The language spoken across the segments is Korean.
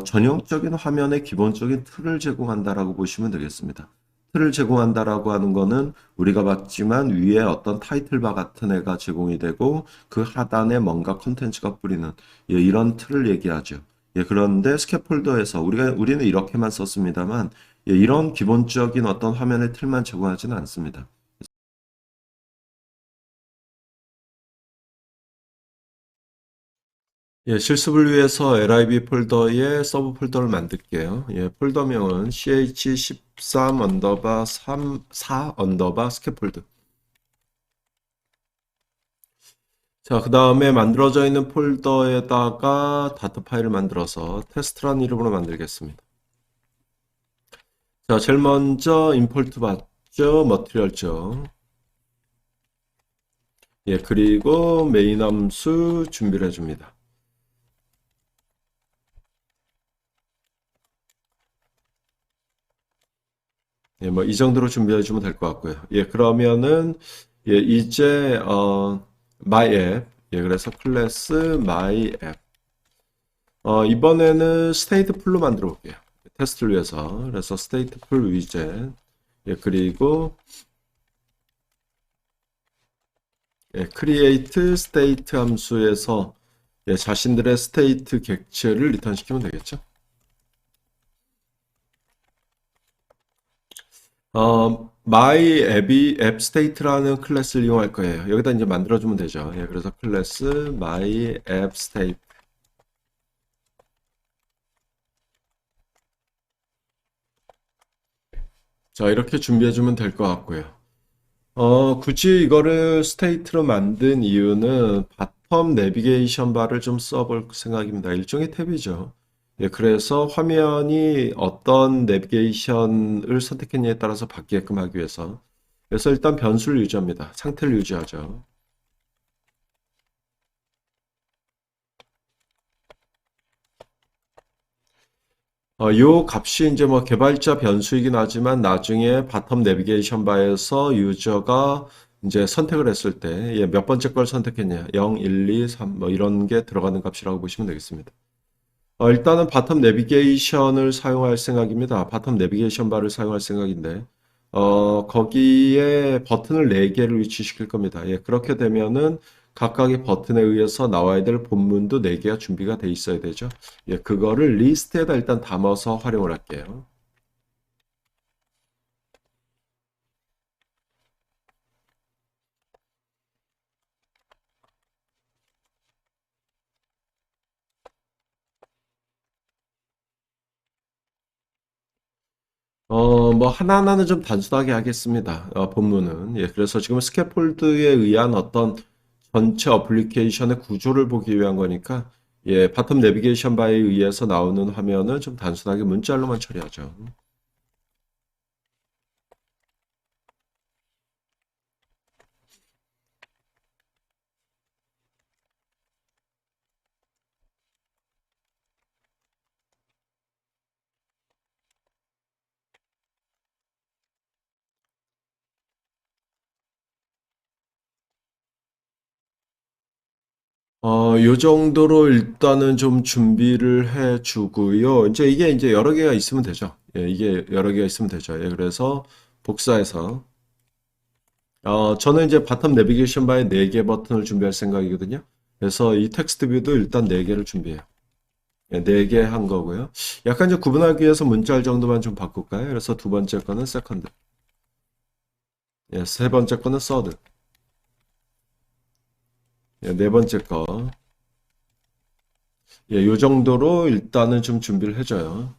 전형적인 화면의 기본적인 틀을 제공한다라고 보시면 되겠습니다. 틀을 제공한다라고 하는 거는 우리가 봤지만 위에 어떤 타이틀바 같은 애가 제공이 되고 그 하단에 뭔가 컨텐츠가 뿌리는 이런 틀을 얘기하죠. 그런데 스캐폴더에서 우리는 이렇게만 썼습니다만 이런 기본적인 어떤 화면의 틀만 제공하지는 않습니다. 실습을 위해서 lib 폴더에 서브 폴더를 만들게요. 폴더명은 ch13 언더바 34 언더바 스캐폴드. 자, 그 다음에 만들어져 있는 폴더에다가 다트 파일을 만들어서 테스트라는 이름으로 만들겠습니다. 자, 제일 먼저 임포트 받죠. 머티리얼죠. 그리고 메인 함수 준비를 해줍니다. 뭐 이 정도로 준비해 주면 될 것 같고요. 그러면은 이제 myApp 그래서 클래스 myApp 이번에는 stateful로 만들어 볼게요. 테스트를 위해서 그래서 stateful 위젯 그리고 create state 함수에서 자신들의 state 객체를 리턴 시키면 되겠죠. myAppState라는 클래스를 이용할 거예요. 여기다 이제 만들어주면 되죠. 그래서 클래스 myAppState. 자, 이렇게 준비해주면 될 것 같고요. 굳이 이거를 스테이트로 만든 이유는 바텀 내비게이션 바를 좀 써볼 생각입니다. 일종의 탭이죠. 그래서 화면이 어떤 내비게이션을 선택했냐에 따라서 바뀌게끔 하기 위해서. 그래서 일단 변수를 유지합니다. 상태를 유지하죠. 요 값이 이제 뭐 개발자 변수이긴 하지만 나중에 바텀 내비게이션 바에서 유저가 이제 선택을 했을 때 몇 번째 걸 선택했냐 0, 1, 2, 3 뭐 이런 게 들어가는 값이라고 보시면 되겠습니다. 일단은 바텀 내비게이션을 사용할 생각입니다. 바텀 내비게이션 바를 사용할 생각인데 거기에 버튼을 4개를 위치시킬 겁니다. 그렇게 되면은 각각의 버튼에 의해서 나와야 될 본문도 4개가 준비가 돼 있어야 되죠. 그거를 리스트에다 일단 담아서 활용을 할게요. 뭐 하나하나는 좀 단순하게 하겠습니다. 본문은. 그래서 지금 스캐폴드에 의한 어떤 전체 어플리케이션의 구조를 보기 위한 거니까 바텀 내비게이션 바에 의해서 나오는 화면은 좀 단순하게 문자로만 처리하죠. 요 정도로 일단은 좀 준비를 해 주고요. 이제 여러 개가 있으면 되죠. 이게 여러 개가 있으면 되죠. 그래서 복사해서 저는 이제 바텀 내비게이션 바에 4개 버튼을 준비할 생각이거든요. 그래서 이 텍스트 뷰도 일단 4개를 준비해요. 4개 한 거고요. 약간 이제 구분하기 위해서 문자열 정도만 좀 바꿀까요? 그래서 두 번째 거는 세컨드. 세 번째 거는 서드. 네 번째 거. 요 정도로 일단은 좀 준비를 해줘요.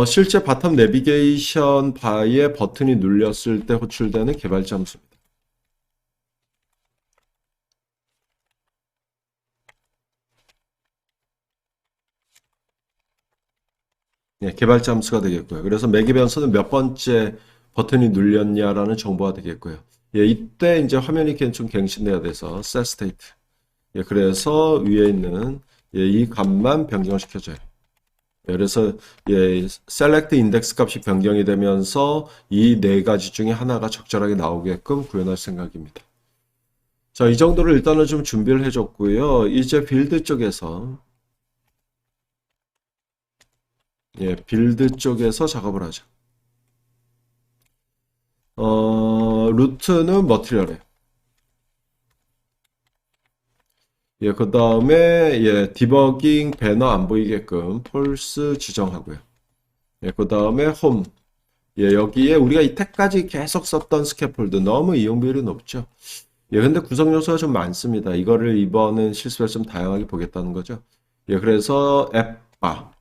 실제 바텀 내비게이션 바에 버튼이 눌렸을 때 호출되는 개발자 함수입니다. 개발자 함수가 되겠고요. 그래서 매개 변수는 몇 번째 버튼이 눌렸냐라는 정보가 되겠고요. 이때 이제 화면이 좀 갱신돼야 돼서 set state. 그래서 위에 있는 이 값만 변경을 시켜줘요. 그래서 select index 값이 변경이 되면서 이 네 가지 중에 하나가 적절하게 나오게끔 구현할 생각입니다. 자, 이 정도를 일단은 좀 준비를 해줬고요. 이제 빌드 쪽에서 예, 빌드 쪽에서 작업을 하죠. 루트는 머티리얼에. 예, 그 다음에, 예, 디버깅 배너 안 보이게끔 폴스 지정하고요. 예, 그 다음에 홈. 예, 여기에 우리가 이때까지 계속 썼던 스캐폴드 너무 이용 비율이 높죠. 예, 근데 구성 요소가 좀 많습니다. 이거를 이번은 실습에서 좀 다양하게 보겠다는 거죠. 예, 그래서 앱바.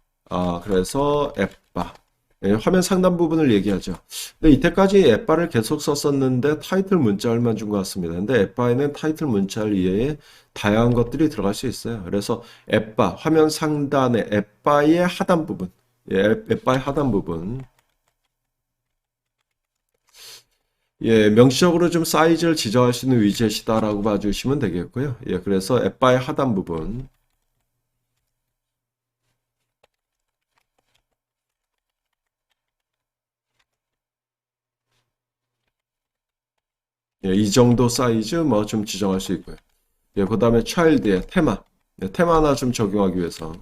그래서 앱바. 예, 화면 상단 부분을 얘기하죠. 근데 이때까지 앱바를 계속 썼었는데 타이틀 문자열만 준 것 같습니다. 근데 앱바에는 타이틀 문자열 이외에 다양한 것들이 들어갈 수 있어요. 그래서 앱바, 화면 상단의 앱바의 하단 부분. 예, 앱바의 하단 부분. 예, 명시적으로 좀 사이즈를 지정할 수 있는 위젯이다라고 봐주시면 되겠고요. 예, 그래서 앱바의 하단 부분. 예, 이 정도 사이즈 뭐 좀 지정할 수 있고요. 예, 그 다음에 차일드의 테마. 예, 테마 하나 좀 적용하기 위해서.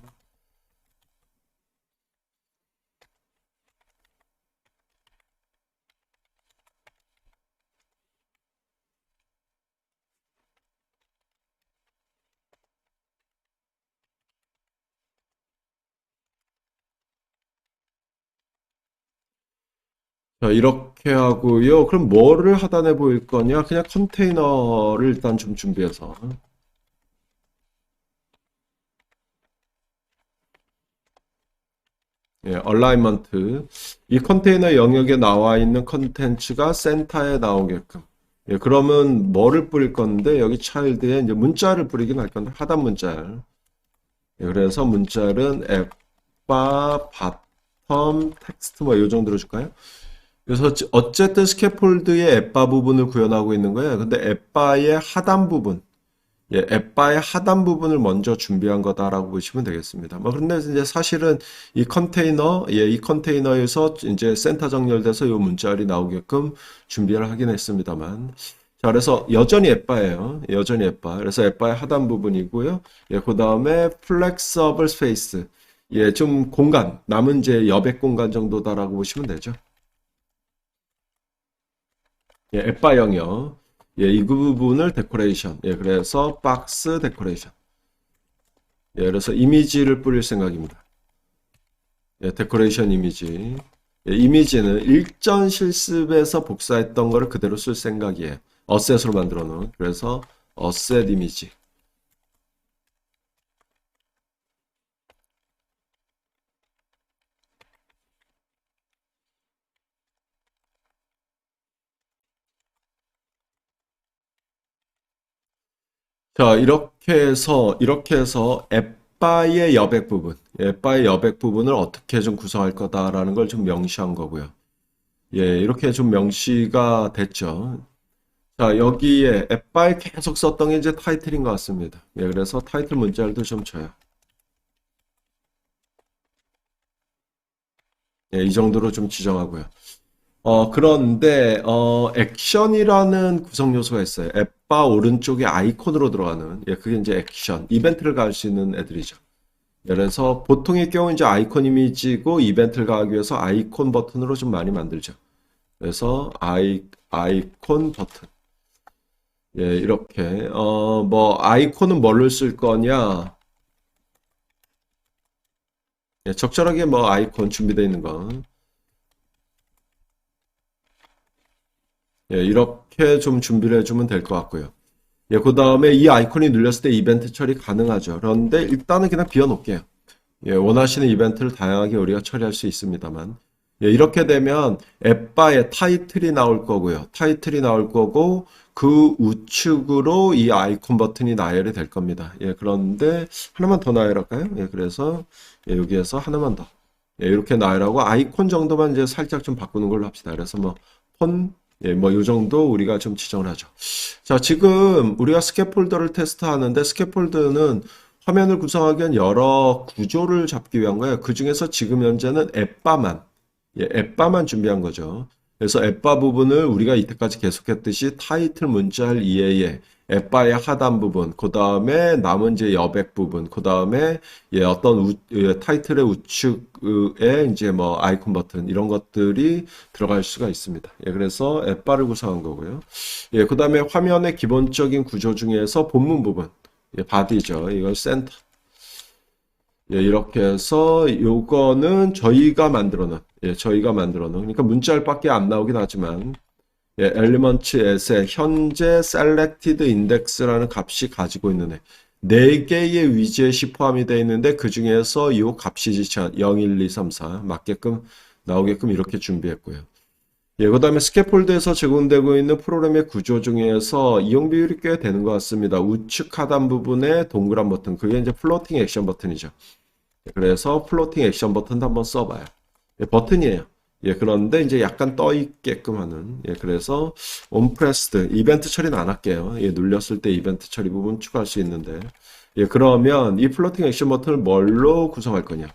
자, 이렇게 하고요. 그럼 뭐를 하단에 보일 거냐? 그냥 컨테이너를 일단 좀 준비해서. 예, 얼라이먼트. 이 컨테이너 영역에 나와 있는 컨텐츠가 센터에 나오게끔. 예, 그러면 뭐를 뿌릴 건데, 여기 차일드에 이제 문자를 뿌리긴 할 건데, 하단 문자. 예, 그래서 문자는 앱바, 바텀, 텍스트 뭐 이 정도로 줄까요? 그래서 어쨌든 스캐폴드의 앱바 부분을 구현하고 있는 거예요. 근데 앱바의 하단 부분, 예, 앱바의 하단 부분을 먼저 준비한 거다라고 보시면 되겠습니다. 뭐 그런데 이제 사실은 이 컨테이너, 예, 이 컨테이너에서 이제 센터 정렬돼서 이 문자열이 나오게끔 준비를 하긴 했습니다만. 자, 그래서 여전히 앱바예요. 여전히 앱바. 그래서 앱바의 하단 부분이고요. 예, 그 다음에 플렉서블 스페이스. 예, 좀 공간, 남은 이제 여백 공간 정도다라고 보시면 되죠. 예, 앱바 영역. 예, 이 부분을 데코레이션. 예, 그래서 박스 데코레이션. 예, 그래서 이미지를 뿌릴 생각입니다. 예, 데코레이션 이미지. 예, 이미지는 일전 실습에서 복사했던 거를 그대로 쓸 생각이에요. 어셋으로 만들어 놓은. 그래서 어셋 이미지. 자, 이렇게 해서 앱바의 여백 부분, 앱바의 여백 부분을 어떻게 좀 구성할 거다라는 걸 좀 명시한 거고요. 예, 이렇게 좀 명시가 됐죠. 자, 여기에 앱바에 계속 썼던 게 이제 타이틀인 것 같습니다. 예, 그래서 타이틀 문자열도 좀 쳐요. 예, 이 정도로 좀 지정하고요. 그런데, 액션이라는 구성 요소가 있어요. 앱바 오른쪽에 아이콘으로 들어가는, 예, 그게 이제 액션, 이벤트를 가할 수 있는 애들이죠. 그래서 보통의 경우 이제 아이콘 이미지고 이벤트를 가하기 위해서 아이콘 버튼으로 좀 많이 만들죠. 그래서 아이콘 버튼. 예, 이렇게, 뭐, 아이콘은 뭘로 쓸 거냐? 예, 적절하게 뭐 아이콘 준비되어 있는 거. 예, 이렇게 좀 준비를 해주면 될 것 같고요. 예, 그 다음에 이 아이콘이 눌렸을 때 이벤트 처리 가능하죠. 그런데 일단은 그냥 비워놓을게요. 예, 원하시는 이벤트를 다양하게 우리가 처리할 수 있습니다만. 예, 이렇게 되면 앱바에 타이틀이 나올 거고요. 타이틀이 나올 거고, 그 우측으로 이 아이콘 버튼이 나열이 될 겁니다. 예, 그런데 하나만 더 나열할까요? 예, 그래서 예, 여기에서 하나만 더. 예, 이렇게 나열하고 아이콘 정도만 이제 살짝 좀 바꾸는 걸로 합시다. 그래서 뭐, 폰, 예, 뭐, 요 정도 우리가 좀 지정을 하죠. 자, 지금 우리가 스캐폴더를 테스트하는데 스캐폴드는 화면을 구성하기 위한 여러 구조를 잡기 위한 거예요. 그 중에서 지금 현재는 앱바만, 예, 앱바만 준비한 거죠. 그래서 앱바 부분을 우리가 이때까지 계속했듯이 타이틀 문자열 이외에 앱바의 하단 부분, 그 다음에 남은 이제 여백 부분, 그 다음에 예, 어떤 타이틀의 우측에 이제 뭐 아이콘 버튼 이런 것들이 들어갈 수가 있습니다. 예, 그래서 앱바를 구성한 거고요. 예, 그 다음에 화면의 기본적인 구조 중에서 본문 부분, 예, 바디죠. 이걸 센터. 예, 이렇게 해서 요거는 저희가 만들어 놓은, 예, 저희가 만들어 놓은, 그러니까 문자열밖에 안 나오긴 하지만, 예, 엘리먼트 에셋 현재 selected index라는 값이 가지고 있는 애. 4개의 위젯이 포함이 되어 있는데 그 중에서 이 값이 지천 0, 1, 2, 3, 4 맞게끔 나오게끔 이렇게 준비했고요. 예, 그 다음에 스캐폴드에서 제공되고 있는 프로그램의 구조 중에서 이용 비율이 꽤 되는 것 같습니다. 우측 하단 부분에 동그란 버튼, 그게 이제 플로팅 액션 버튼이죠. 그래서 플로팅 액션 버튼도 한번 써봐요. 예, 버튼이에요. 예, 그런데 이제 약간 떠 있게끔 하는. 예, 그래서 온프레스드 이벤트 처리는 안 할게요. 예, 눌렸을 때 이벤트 처리 부분 추가할 수 있는데. 예, 그러면 이 플로팅 액션 버튼을 뭘로 구성할 거냐?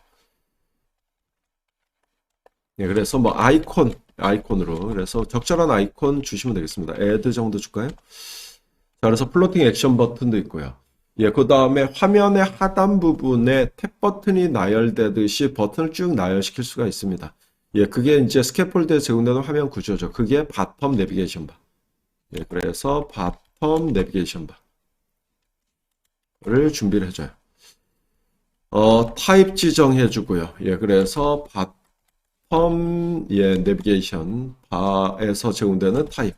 예, 그래서 뭐 아이콘으로. 그래서 적절한 아이콘 주시면 되겠습니다. add 정도 줄까요? 자, 그래서 플로팅 액션 버튼도 있고요. 예, 그 다음에 화면의 하단 부분에 탭 버튼이 나열되듯이 버튼을 쭉 나열시킬 수가 있습니다. 예, 그게 이제 스캐폴드에 제공되는 화면 구조죠. 그게 바텀 내비게이션 바. 예, 그래서 바텀 내비게이션 바를 준비를 해줘요. 타입 지정해주고요. 예, 그래서 바텀, 예, 내비게이션 바에서 제공되는 타입.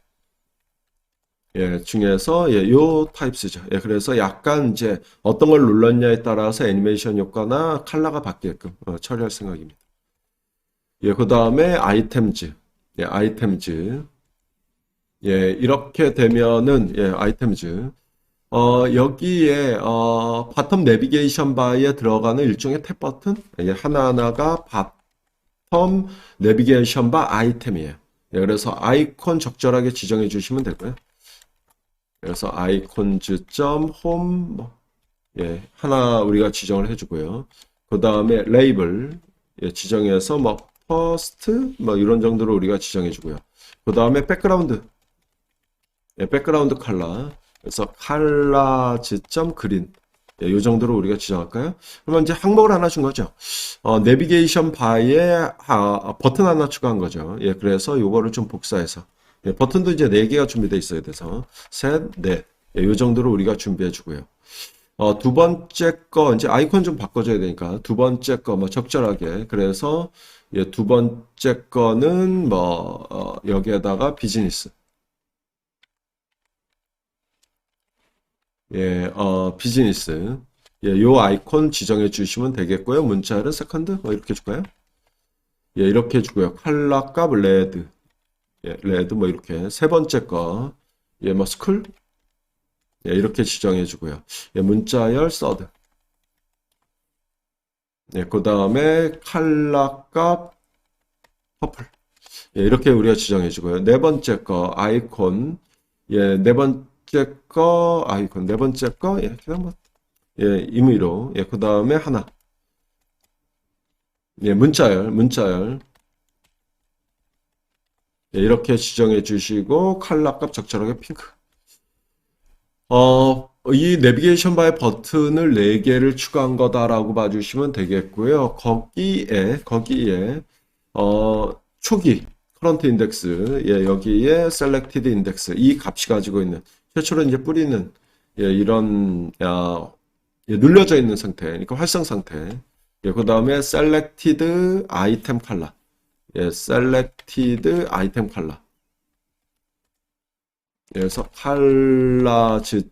예, 중에서, 예, 요 타입 쓰죠. 예, 그래서 약간 이제 어떤 걸 눌렀냐에 따라서 애니메이션 효과나 컬러가 바뀌게끔 처리할 생각입니다. 예, 그 다음에 아이템즈. 예, 아이템즈. 예, 이렇게 되면은, 예, 아이템즈. 여기에, 바텀 내비게이션 바에 들어가는 일종의 탭 버튼. 예, 하나하나가 바텀 내비게이션 바 아이템이에요. 예, 그래서 아이콘 적절하게 지정해 주시면 되고요. 그래서 icons.home 뭐, 예, 하나 우리가 지정을 해주고요. 그 다음에 레이블 예, 지정해서 뭐 퍼스트 뭐 이런 정도로 우리가 지정해주고요. 그 다음에 백그라운드 예, 백그라운드 컬러 그래서 colors.green 예, 이 정도로 우리가 지정할까요? 그러면 이제 항목을 하나 준 거죠. 내비게이션 바에 버튼 하나 추가한 거죠. 예, 그래서 요거를 좀 복사해서 예, 버튼도 이제 4개가 준비되어 있어야 돼서 셋, 넷. 예, 요 정도로 우리가 준비해 주고요. 두 번째 거 이제 아이콘 좀 바꿔줘야 되니까 두 번째 거 뭐 적절하게 그래서 예, 두 번째 거는 뭐 여기에다가 비즈니스 예, 비즈니스 예, 요 아이콘 지정해 주시면 되겠고요. 문자를 세컨드 뭐 이렇게 줄까요? 예, 이렇게 해주고요. 컬러 값 레드 예, 레드 뭐 이렇게 세 번째 거 예, 뭐 스쿨 예, 이렇게 지정해 주고요. 예, 문자열 서드 예, 그 다음에 컬러 값 퍼플 예, 이렇게 우리가 지정해 주고요. 네 번째 거 아이콘 예, 네 번째 거 아이콘 네 번째 거 예, 그냥 뭐 예, 임의로 예, 그 다음에 하나 예, 문자열 예, 이렇게 지정해 주시고 컬러 값 적절하게 핑크 이 내비게이션 바의 버튼을 4개를 추가한 거다라고 봐주시면 되겠고요. 거기에, 초기, 커런트 인덱스, 예, 여기에 셀렉티드 인덱스, 이 값이 가지고 있는, 최초로 이제 뿌리는, 예, 이런, 예, 눌려져 있는 상태, 그러니까 활성 상태. 예, 그 다음에 셀렉티드 아이템 컬러, 예, 셀렉티드 아이템 컬러. 그래서 칼라즈점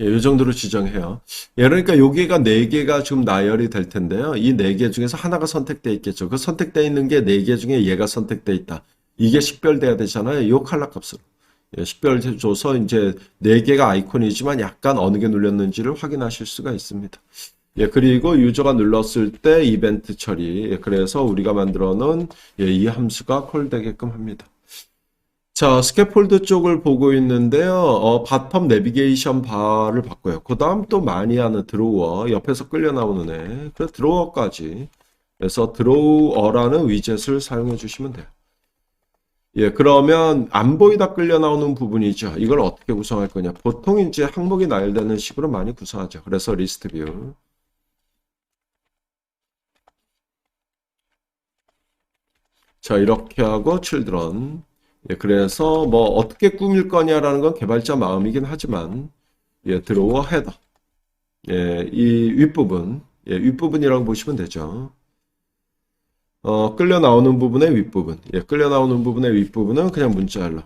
예, 이 정도로 지정해요. 예, 그러니까 여기가 4개가 지금 나열이 될 텐데요. 이 4개 중에서 하나가 선택되어 있겠죠. 그 선택되어 있는 게 4개 중에 얘가 선택되어 있다. 이게 식별돼야 되잖아요. 요 칼라 값으로. 예, 식별해줘서 이제 4개가 아이콘이지만 약간 어느 게 눌렸는지를 확인하실 수가 있습니다. 예, 그리고 유저가 눌렀을 때 이벤트 처리. 예, 그래서 우리가 만들어 놓은 예, 이 함수가 콜되게끔 합니다. 자, 스캐폴드 쪽을 보고 있는데요. 바텀 내비게이션 바를 바꿔요. 그 다음 또 많이 하는 드로워, 옆에서 끌려 나오는 애. 그 드로워까지. 그래서 드로워라는 위젯을 사용해 주시면 돼요. 예, 그러면 안 보이다 끌려 나오는 부분이죠. 이걸 어떻게 구성할 거냐. 보통 이제 항목이 나열되는 식으로 많이 구성하죠. 그래서 리스트 뷰. 자, 이렇게 하고 children. 예, 그래서 뭐 어떻게 꾸밀 거냐라는 건 개발자 마음이긴 하지만, 예, 들어와 헤더. 예, 이 윗부분. 예, 윗부분이라고 보시면 되죠. 끌려 나오는 부분의 윗부분. 예, 끌려 나오는 부분의 윗부분은 그냥 문자열로.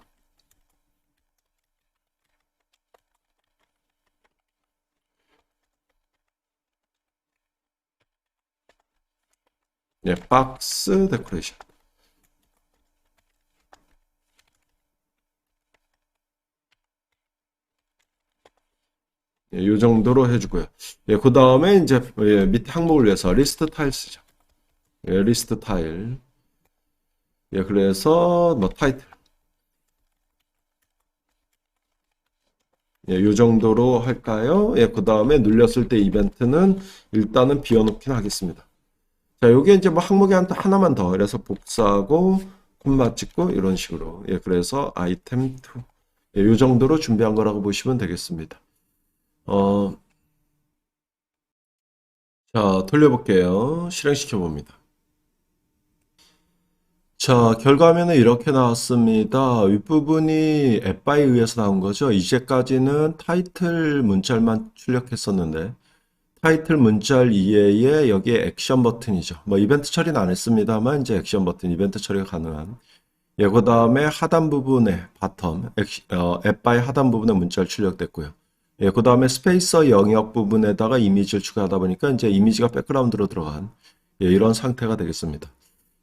예, 박스 데코레이션. 예, 이 정도로 해주고요. 예, 그 다음에 이제 예, 밑에 항목을 위해서 리스트 타일 쓰죠. 예, 리스트 타일. 예, 그래서 뭐 타이틀. 예, 이 정도로 할까요? 예, 그 다음에 눌렸을 때 이벤트는 일단은 비워놓긴 하겠습니다. 자, 요게 이제 뭐 항목이 하나만 더. 그래서 복사하고, 콤마 찍고, 이런 식으로. 예, 그래서 아이템 2. 예, 요 정도로 준비한 거라고 보시면 되겠습니다. 어, 자, 돌려볼게요. 실행시켜 봅니다. 자, 결과면은 이렇게 나왔습니다. 윗부분이 앱바에 의해서 나온 거죠. 이제까지는 타이틀 문자만 출력했었는데, 타이틀 문자 이외에 여기에 액션 버튼이죠. 뭐 이벤트 처리는 안 했습니다만 이제 액션 버튼, 이벤트 처리가 가능한. 예, 그 다음에 하단 부분에 바텀, 앱바의 하단 부분에 문자를 출력됐고요. 예, 그 다음에 스페이서 영역 부분에다가 이미지를 추가하다 보니까 이제 이미지가 백그라운드로 들어간 예, 이런 상태가 되겠습니다.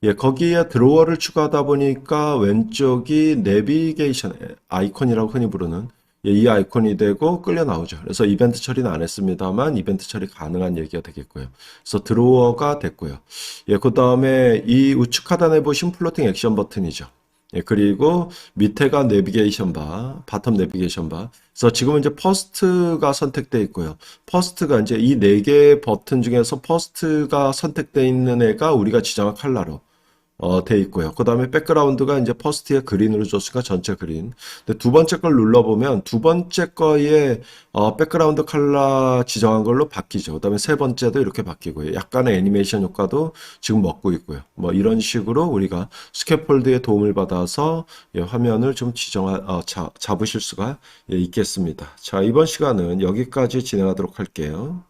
예, 거기에 드로어를 추가하다 보니까 왼쪽이 내비게이션 아이콘이라고 흔히 부르는 예, 이 아이콘이 되고 끌려 나오죠. 그래서 이벤트 처리는 안 했습니다만 이벤트 처리 가능한 얘기가 되겠고요. 그래서 드로어가 됐고요. 예, 그 다음에 이 우측 하단에 보신 플로팅 액션 버튼이죠. 예, 그리고 밑에가 내비게이션 바, 바텀 내비게이션 바. 그래서 지금은 이제 퍼스트가 선택되어 있고요. 퍼스트가 이제 이 네 개의 버튼 중에서 퍼스트가 선택되어 있는 애가 우리가 지정한 컬러로 돼 있고요. 그 다음에 백그라운드가 이제 퍼스트에 그린으로 줬으니까 전체 그린. 근데 두 번째 걸 눌러보면 두 번째 거에 백그라운드 컬러 지정한 걸로 바뀌죠. 그 다음에 세 번째도 이렇게 바뀌고요. 약간의 애니메이션 효과도 지금 먹고 있고요. 뭐 이런 식으로 우리가 스캐폴드의 도움을 받아서 예, 화면을 좀 잡으실 수가 예, 있겠습니다. 자, 이번 시간은 여기까지 진행하도록 할게요.